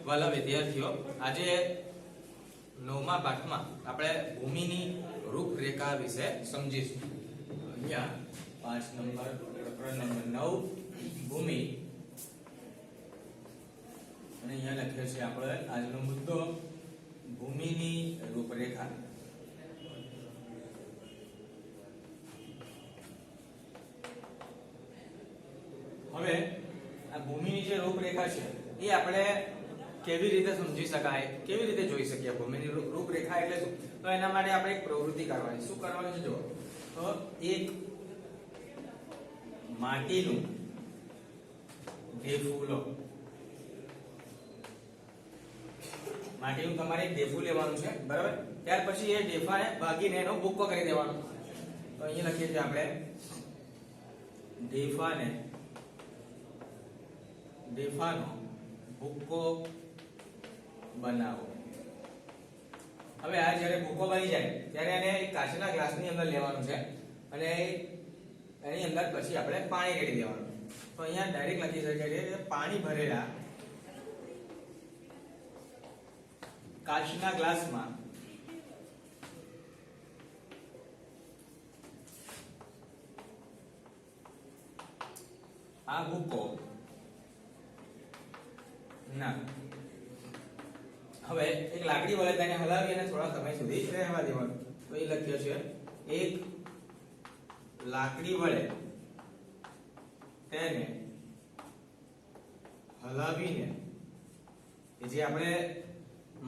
વાલા વિદ્યાર્થીઓ, આજે 9મા પાઠમાં આપણે ભૂમિની રૂપરેખા વિશે સમજીશું. અહીંયા 5 નંબર પ્રકરણ નંબર 9 ભૂમિ, અને અહીંયા લખ્યો છે આપણે આજનો મુદ્દો ભૂમિની રૂપરેખા. હવે આ ભૂમિની જે રૂપરેખા છે એ આપણે કેવી રીતે સમજી શકાય, કેવી રીતે જોઈ શકીએ? ભૂમિની રૂપરેખા એટલે શું? તો એના માટે આપણે એક પ્રવૃત્તિ કરવાની. શું કરવાનું છે? જો તો એક માટીનું ઢેફું લો. માટીનું તમારે એક ઢેફું લેવાનું છે, બરાબર? ત્યાર પછી એ ઢેફાને ભાગીને એનો ભૂક્કો કરી દેવાનો. તો અહીંયા લખીએ છીએ આપણે ઢેફાનો ભૂક્કો બનાવો. હવે આ જ્યારે ભૂકો બની જાય ત્યારે એને એક કાચના ગ્લાસની અંદર લેવાનું છે અને એની અંદર પછી આપણે પાણી રેડી દેવાનું. તો અહીંયા ડાયરેક્ટ લખી શકાય છે પાણી ભરેલા કાચના ગ્લાસમાં આ ભૂકો નાખ. હવે એક લાકડી વડે તેને હલાવી અને થોડા સમય સુધી રહેવા દેવાનું. તો એ લખ્યો છે એક લાકડી વડે તેને હલાવીને જે આપણે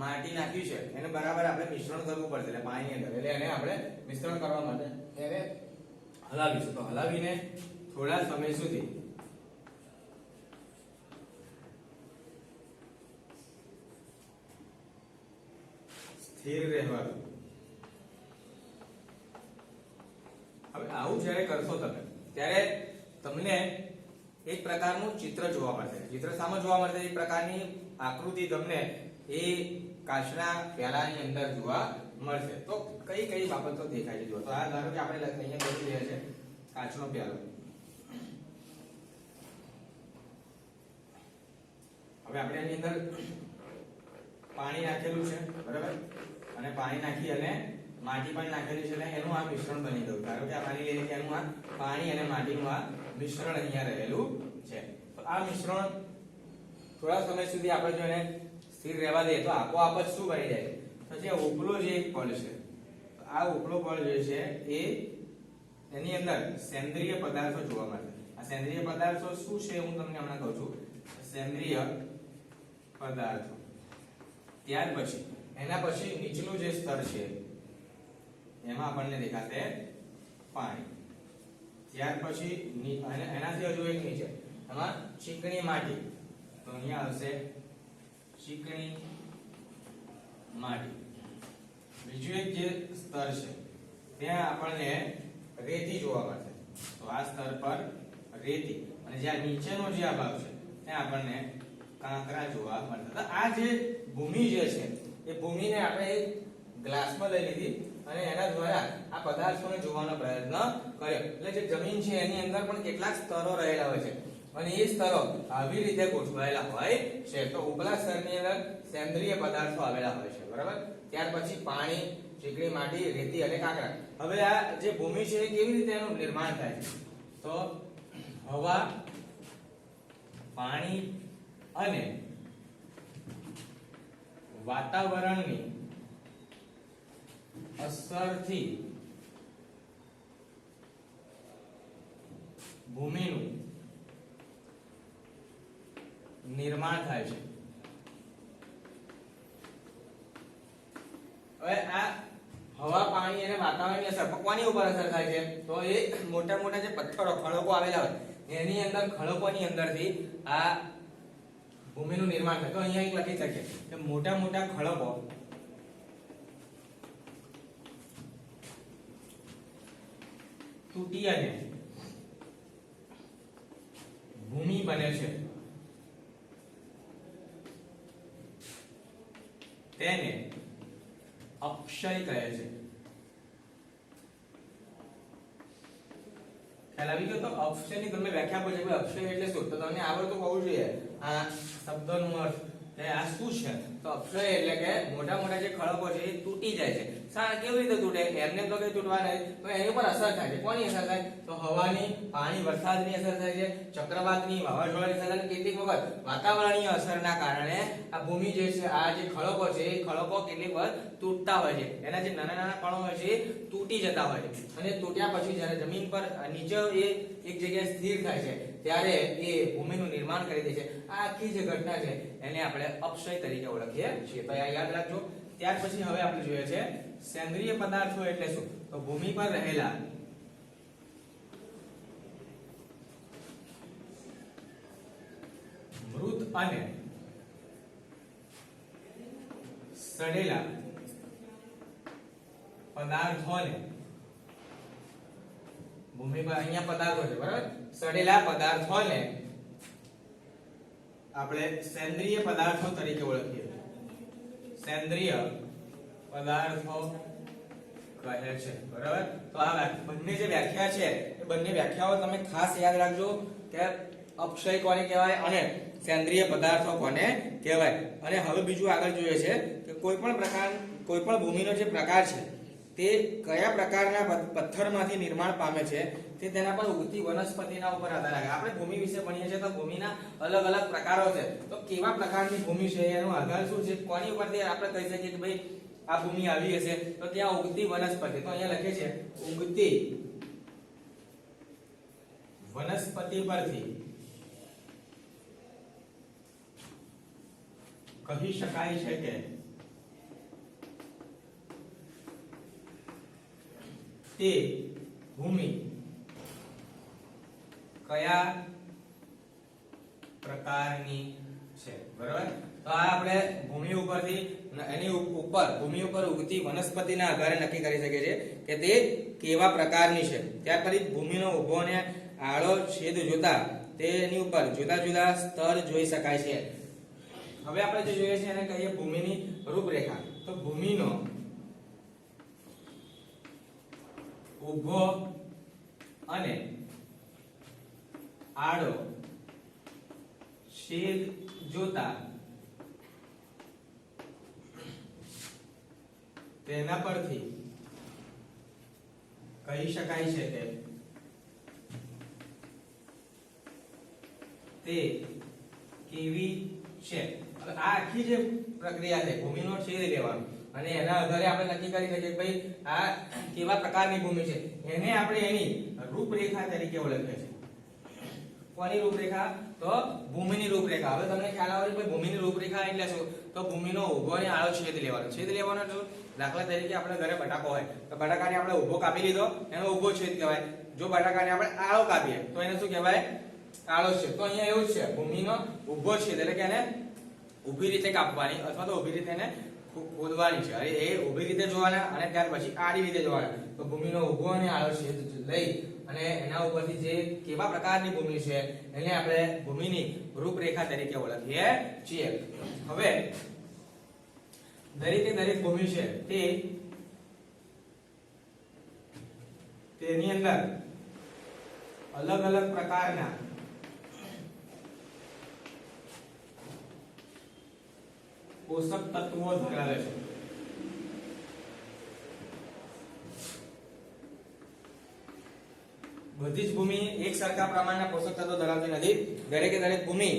માટી નાખ્યું છે એને બરાબર આપણે મિશ્રણ કરવું પડશે, એટલે પાણીની અંદર. એટલે એને આપણે મિશ્રણ કરવા માટે એને હલાવીશું. તો હલાવીને થોડા સમય સુધી સ્થિર રહેવા દો. હવે આવું જ્યારે કરશો તમે ત્યારે તમને એક પ્રકારનું ચિત્ર જોવા મળશે. ચિત્ર સામે જોવા મળશે? એક પ્રકારની આકૃતિ તમને એ કાચના પ્યાલાની અંદર જોવા મળશે. તો કઈ કઈ બાબતો દેખાય છે? જો તો આ ધારો કે આપણે અહીંયા લખી રહ્યા છે કાચનો પ્યાલો. હવે આપણે એની અંદર પાણી નાખેલું છે, બરાબર? અને પાણી નાખી અને માટી પણ નાખેલી છે, એટલે એનું આ મિશ્રણ બની ગયું. ધારો કે આ માની લઈએ કે એનું આ પાણી અને માટીનું આ મિશ્રણ અહીંયા રહેલું છે. તો આ મિશ્રણ થોડા સમય સુધી આપણે જો એને સ્થિર રહેવા દઈએ તો આપોઆપ જ શું બની જાય? તો જે ઉપલો જે એક પડ છે, આ ઉપલો પડ જે છે એ એની અંદર સેન્દ્રિય પદાર્થો જોવા મળે. આ સેન્દ્રિય પદાર્થો શું છે હું તમને હમણાં કહું છું. સેન્દ્રિય પદાર્થો. ત્યાર પછી એના પછી નીચલું જે સ્તર છે એમાં આપણને દેખાશે પાણી. ત્યાર પછી એનાથી હજુ એક નીચે એમાં ચીકણી માટી. તો અહીંયા આવશે ચીકણી માટી. બીજું એક જે સ્તર છે ત્યાં આપણને રેતી જોવા મળશે. તો આ સ્તર પર રેતી, અને જ્યાં નીચેનો જે આ ભાગ છે ત્યાં આપણને કાંકરા જોવા મળશે. તો આ જે ભૂમિ જે છે એ ભૂમિને આપણે એક ગ્લાસમાં લઈ લીધી અને એના દ્વારા આ પદાર્થોને જોવાનો પ્રયત્ન કર્યો. એટલે જે જમીન છે એની અંદર પણ કેટલાક સ્તરો રહેલા હોય છે અને એ સ્તરો આવી રીતે ગોઠવાયેલા હોય છે. તો ઉપલા સ્તરની અંદર સેન્દ્રિય પદાર્થો આવેલા હોય છે, બરાબર? ત્યાર પછી પાણી, ચીકણી માટી, રેતી અને કાંકરા. હવે આ જે ભૂમિ છે એ કેવી રીતે એનું નિર્માણ થાય છે? તો હવા, પાણી અને વાતાવરણની અસરથી ભૂમિનું નિર્માણ થાય છે. હવે આ હવા, પાણી અને વાતાવરણની અસર કોની ઉપર અસર થાય છે? તો એ મોટા મોટા જે પથ્થરો, ખડકો આવેલા હોય એની અંદર, ખડકોની અંદરથી આ ભૂમિનું નિર્માણ થાય. તો અહીંયા એક લખી શકીએ કે મોટા મોટા ખડકો તૂટી અને ભૂમિ બને છે તેને અક્ષય કહે છે. ખ્યાલ આવી ગયો? તો અક્ષયની તમને વ્યાખ્યા પૂછે કે અક્ષય એટલે શું, તો તમને આવડતું હોવું જોઈએ આ શબ્દનો અર્થ કે આ શું છે. તો અક્ષય એટલે કે મોટા મોટા જે ખડકો છે એ તૂટી જાય છે. કેવી રીતે તૂટે? એમને તો કઈ તૂટવા નહીં, તો એની ઉપર અસર થાય છે. કોની અસર થાય? તો હવાની, પાણી, વરસાદની અસર થાય છે, ચક્રવાતની, વાવાઝોડાની અસર થાય. કેટલીક વખત વાતાવરણીય અસરના કારણે આ ભૂમિ જે છે, આ જે ખડકો છે એ ખડકો કેટલીક વખત તૂટતા હોય છે. એના જે નાના નાના કણો હોય છે એ તૂટી જતા હોય છે. અને તૂટ્યા પછી જ્યારે જમીન પર નીચે એ એક જગ્યાએ સ્થિર થાય છે ત્યારે એ ભૂમિનું નિર્માણ કરી દે છે. આ આખી જે ઘટના છે એને આપણે અક્ષય તરીકે ઓળખીએ છીએ. તો આ યાદ રાખજો. ત્યાર પછી હવે આપણે જોઈએ છે સેન્દ્રિય પદાર્થો એટલે શું. તો ભૂમિ પર રહેલા મૃત અને સડેલા પદાર્થોને, ભૂમિ પર અહીંયા પદાર્થો છે બરાબર, સડેલા પદાર્થોને આપણે સેન્દ્રિય પદાર્થો તરીકે ઓળખીએ. સેન્દ્રિય પદાર્થો કહે છે બરાબર. તો આ બંને જે વ્યાખ્યા છે એ બંને વ્યાખ્યાઓ તમે ખાસ યાદ રાખજો કે અક્ષય કોને કહેવાય અને સેન્દ્રિય પદાર્થો કોને કહેવાય. અને હવે બીજું આગળ જોઈએ છે કે કોઈ પણ ભૂમિનો જે પ્રકાર છે તે કયા પ્રકારના પથ્થરમાંથી નિર્માણ પામે છે તે તેના પર ઉગતી વનસ્પતિના ઉપર આધાર રાખે. આપણે ભૂમિ વિશે ભણીએ છીએ તો ભૂમિના અલગ અલગ પ્રકારો છે. તો કેવા પ્રકારની ભૂમિ છે એનો આધાર શું છે, કોની ઉપરથી આપણે કહી શકીએ કે ભાઈ આ ભૂમિ આવી હશે, તો ત્યાં ઉગતી વનસ્પતિ. તો અહીંયા લખે છે ઉગતી વનસ્પતિ પરથી કહી શકાય છે કે તે ભૂમિ કયા પ્રકારની છે બરાબર. તો આ આપણે ભૂમિ ઉપરથી એની ઉપર ભૂમિ ઉપર ઉગતી વનસ્પતિના આધારે નક્કી કરી શકીએ છીએ કે તે કેવા પ્રકારની છે. ત્યાર પછી ભૂમિનો ઊભો અને આડો છેદ જોતા તેની ઉપર જુદા જુદા સ્તર જોઈ શકાય છે. હવે આપણે જે જોઈએ છે એને કહીએ ભૂમિની રૂપરેખા. તો ભૂમિનો ઊભો અને આડો છેદ જોતા તેના પરથી કહી શકાય છે કે તે કેવી છે. હવે આ આખી જે પ્રક્રિયા છે ભૂમિનો છેદ લેવાનો અને એના આધારે આપણે નક્કી કરી શકીએ કે ભાઈ આ કેવા પ્રકારની ભૂમિ છે, એને આપણે એની રૂપરેખા તરીકે ઓળખીએ છીએ. કોની રૂપરેખા? તો ભૂમિની રૂપરેખા. હવે તમને ખ્યાલ આવે કે ભૂમિની રૂપરેખા એટલે શું? તો ભૂમિનો ઊભો અને આડો છેદ લેવાનો. છેદ લેવાનો એટલે દાખલા તરીકે આપણે ઘરે બટાકો હોય તો બટાકાને આપણે ઊભો કાપી લીધો, એનો ઊભો છેદ કહેવાય. જો બટાકાને આપણે આડો કાપીએ તો એને શું કહેવાય? આડો છેદ. તો અહીંયા એવું જ છે, ભૂમિનો ઊભો છેદ એટલે કે એને ઊભી રીતે કાપવાની અથવા તો ઊભી રીતે એને ખોદવાની છે. અરે એ ઊભી રીતે જોવાના અને ત્યાર પછી આડી રીતે જોવાના. તો ભૂમિનો ઊભો અને આડો છેદ લઈ અને એના ઉપરથી જે કેવા પ્રકારની ભૂમિ છે એને આપણે ભૂમિની રૂપરેખા તરીકે ઓળખીએ છીએ. હવે દરેકે દરેક ભૂમિ છે તેની અંદર અલગ અલગ પ્રકારના પોષક તત્વો ધરાવે છે. બધી જ ભૂમિ એક સરખા પ્રમાણના પોષક તત્વો ધરાવતી નથી. દરેકે દરેક ભૂમિ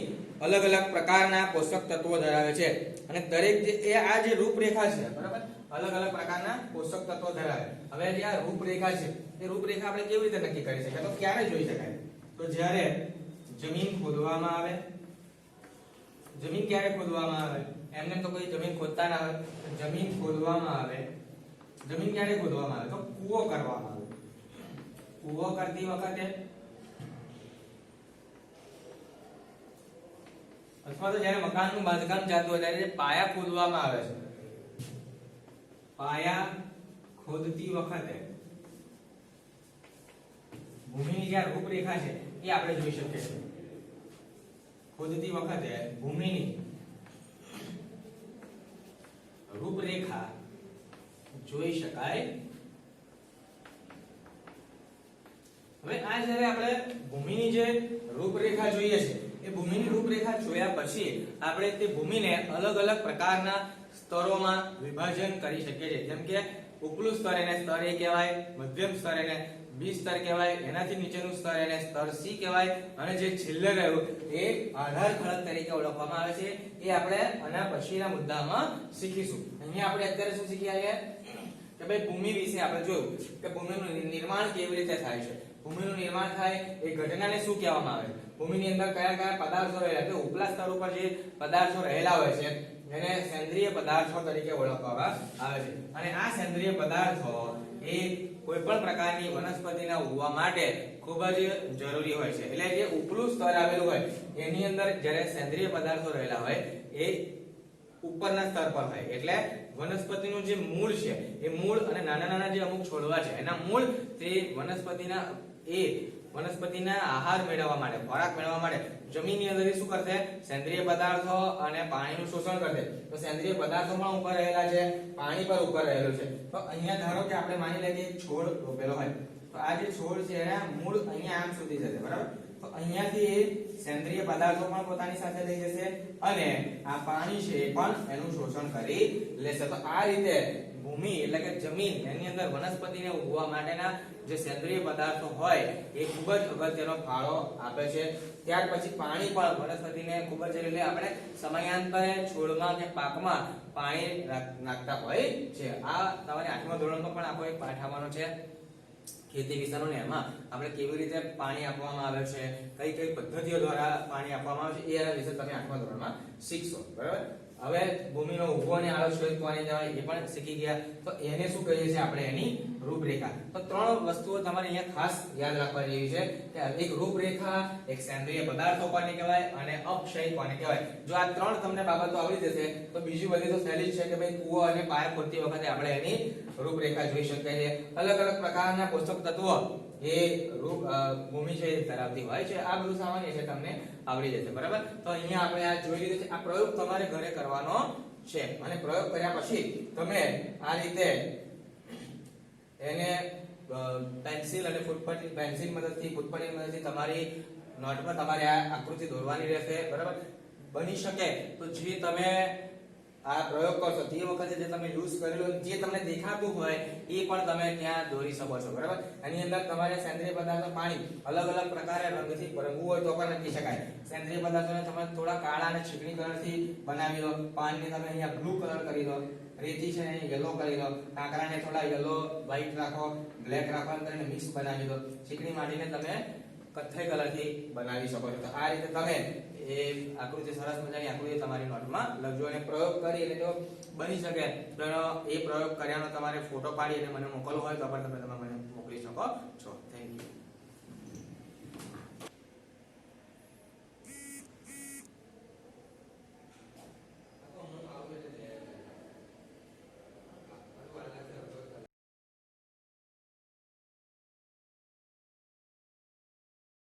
અલગ અલગ પ્રકારના પોષક તત્વો ધરાવે છે અને દરેક જે આ જે રૂપરેખા છે બરાબર, અલગ અલગ પ્રકારના પોષક તત્વો ધરાવે. હવે જે આ રૂપરેખા છે એ રૂપરેખા આપણે કેવી રીતે નક્કી કરી શકીએ? તો ક્યારે જોઈ શકાય? તો જ્યારે જમીન ખોદવામાં આવે. જમીન ક્યારે ખોદવામાં આવે? એમને તો કોઈ જમીન ખોદતા ના આવે. જમીન ખોદવામાં આવે. જમીન ક્યારે ખોદવામાં આવે? તો કૂવો કરવામાં આવે. કૂવો કરતી વખતે અથવા તો જ્યારે મકાનનું બાંધકામ ચાલતું હોય ત્યારે પાયા ખોદવામાં આવે છે. પાયા ખોદતી વખતે ભૂમિની જે રૂપરેખા છે એ આપણે જોઈ શકીએ છીએ. ખોદતી વખતે ભૂમિની રૂપરેખા જોઈ શકાય. હવે આ જ્યારે આપણે ભૂમિની જે રૂપરેખા જોઈએ છે એ ભૂમિની રૂપરેખા જોયા પછી આપણે તે ભૂમિને અલગ અલગ પ્રકારના સ્તરોમાં વિભાજન કરી શકીએ છીએ. જેમ કે ઉપલું સ્તર એને સ્તર A કહેવાય, મધ્યમ સ્તર એને B સ્તર કહેવાય, એનાથી નીચેનું સ્તર એને સ્તર C કહેવાય, અને જે છેલ્લે રહ્યું એ આધાર ખડક તરીકે ઓળખવામાં આવે છે. એ આપણે આના પછીના મુદ્દામાં શીખીશું. અહીંયા આપણે અત્યારે શું શીખ્યા છે કે ભાઈ ભૂમિ વિશે આપણે જોયું કે ભૂમિનું નિર્માણ કેવી રીતે થાય છે. ભૂમિનું નિર્માણ થાય એ ઘટનાને શું કહેવામાં આવે છે, ભૂમિની અંદર કયા કયા પદાર્થો રહેલા છે. ઉપલા સ્તર ઉપર જે પદાર્થો રહેલા હોય છે એને સેન્દ્રિય પદાર્થો તરીકે ઓળખવામાં આવે છે. અને આ સેન્દ્રિય પદાર્થો એ કોઈ પણ પ્રકારની વનસ્પતિના ઉગવા માટે ખૂબ જ જરૂરી હોય છે. એટલે જે ઉપલું સ્તર આવેલું હોય એની અંદર જ્યારે સેન્દ્રિય પદાર્થો રહેલા હોય એ ઉપરના સ્તર પર હોય. એટલે વનસ્પતિનું જે મૂળ છે એ મૂળ અને નાના નાના જે અમુક છોડવા છે એના મૂળ તે વનસ્પતિના આહાર મેળવવા માટે, ખોરાક મેળવવા માટે જમીનની અંદર શું કરશે, સેન્દ્રિય પદાર્થો અને પાણીનું શોષણ કરશે. તો સેન્દ્રિય પદાર્થો પણ ઉપર રહેલા છે, પાણી પર ઉપર રહેલું છે. તો અહીંયા ધારો કે આપણે માની લઈએ કે છોડ રોપેલો હોય તો આ જે છોડ છે એના મૂળ અહીંયા આમ સુધી જશે, બરાબર. તો અહીંયાથી એ સેન્દ્રિય પદાર્થો પણ પોતાની સાથે લઈ જશે અને આ પાણી છે એ પણ એનું શોષણ કરી લેશે. તો આ રીતે ભૂમિ એટલે કે જમીન એની અંદર વનસ્પતિને ઉગવા માટેના જે સેન્દ્રિય પદાર્થો હોય એ ખૂબ જ અગત્યનો ફાળો આપે છે. ત્યાર પછી પાણી પણ વનસ્પતિને ખૂબ જ એટલે આપણે સમયાંતરે છોડમાં કે પાકમાં પાણી નાખતા હોય છે. આ તમારે 8મા ધોરણમાં પણ આખો એક પાઠ આવવાનો છે ખેતી વિસ્તારો ને. એમાં આપણે કેવી રીતે પાણી આપવામાં આવે છે, કઈ કઈ પદ્ધતિઓ દ્વારા પાણી આપવામાં આવે છે એના વિશે તમે 8મા ધોરણમાં શીખશો, બરાબર. હવે ભૂમિનો ઉભો અને આળો છોડ કોને કહેવાય એ પણ શીખી ગયા. તો એને શું કહીએ છીએ આપણે, એની રૂપરેખા. તો 3 વસ્તુઓ તમારે અહીંયા ખાસ યાદ રાખવા જેવી છે કે એક રૂપરેખા, એક સેન્દ્રિય પદાર્થો કોને કહેવાય અને અક્ષય કોને કહેવાય. જો આ 3 તમને બાબતો આવડી જશે તો બીજી બધી તો સહેલી છે કે ભાઈ કૂવો અને પાયા ખોદતી વખતે આપણે એની રૂપરેખા જોઈ શકીએ છીએ. અલગ અલગ પ્રકારના પોષક તત્વો એ ભૂમિ છે ધરાવતી હોય છે. આ બધું સામાન્ય છે, તમને આવડી જશે, બરાબર. તો અહીંયા આપણે આ જોઈ લીધું છે. આ પ્રયોગ તમારે ઘરે કરવાનો છે અને પ્રયોગ કર્યા પછી તમે આ રીતે એને પેન્સિલ અને ફૂટપટ્ટી, પેન્સિલ મદદથી, ફૂટપટ્ટીની મદદથી તમારી નોટમાં તમારે આ આકૃતિ દોરવાની રહેશે, બરાબર. બની શકે તો જે તમે આ પ્રયોગ કરશો તે વખતે જે તમે યુઝ કરેલો જે તમને દેખાતું હોય એ પણ તમે ત્યાં દોરી શકો છો, બરાબર. આની અંદર તમારે સેન્દ્રિય પદાર્થો, પાણી અલગ અલગ પ્રકારે રંગથી રંગવું હોય તો પણ લખી શકાય. સેન્દ્રિય પદાર્થોને તમે થોડા કાળા અને ચીકણી કલરથી બનાવી દો. પાણીને તમે અહીંયા બ્લુ કલર કરી દો, રેતી છે એને યલો કરી દો, કાંકરાને થોડા યલો વ્હાઈટ રાખો, બ્લેક રાખો, એમ કરીને મિક્સ બનાવી દો. ચીકણી માટીને તમે કથ્થઈ કલરથી બનાવી શકો છો. તો આ રીતે તમે એ આકૃતિ, સરસ મજાની આકૃતિ તમારી નોટમાં લખજો અને પ્રયોગ કરી એટલે જો બની શકે તો એ પ્રયોગ કર્યાનો તમારે ફોટો પાડી અને મને મોકલવો હોય તો પણ તમે મને મોકલી શકો છો.